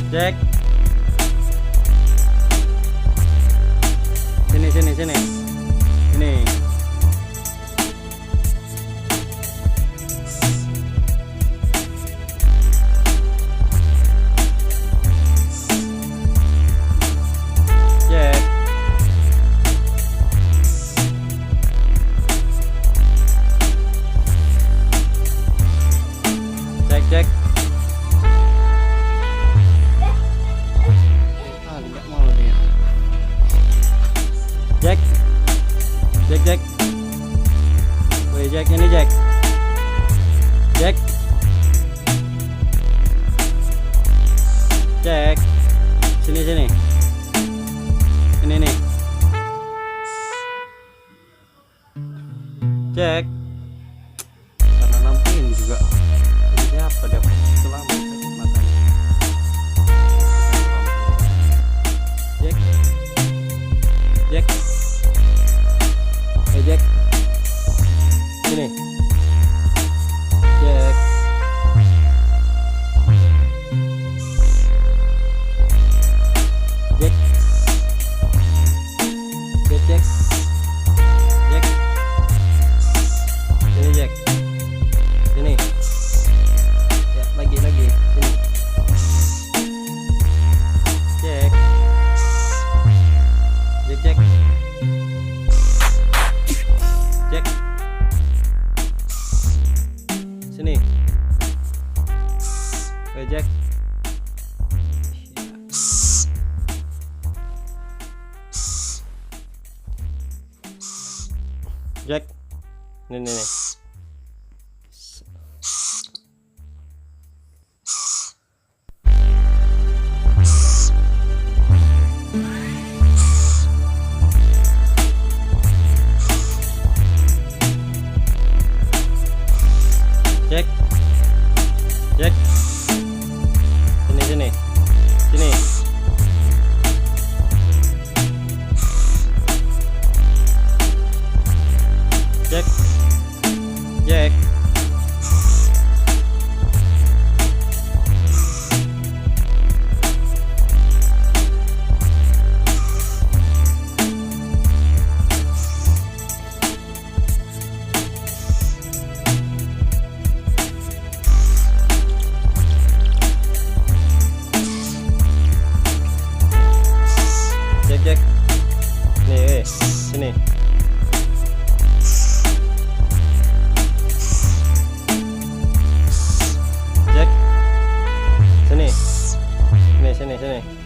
Cek. Sini. Sini. Cek. Cek. Nggak mau dia. Jack. Woi Jack, ini Jack. Jack. Sini. Ini nih. Jack. Karena lampu ini juga. Ini apa dia? Itu lampu matanya. Jack. Hey Jack. Sini. Jack. Sini Jack. Sini. Ya, lagi. Sini. Jack. Jack. Sini. Oke, Jack. Jack. Nih. Jack. Sini. Jack. Jack. Nih, sini. Jack. Sini.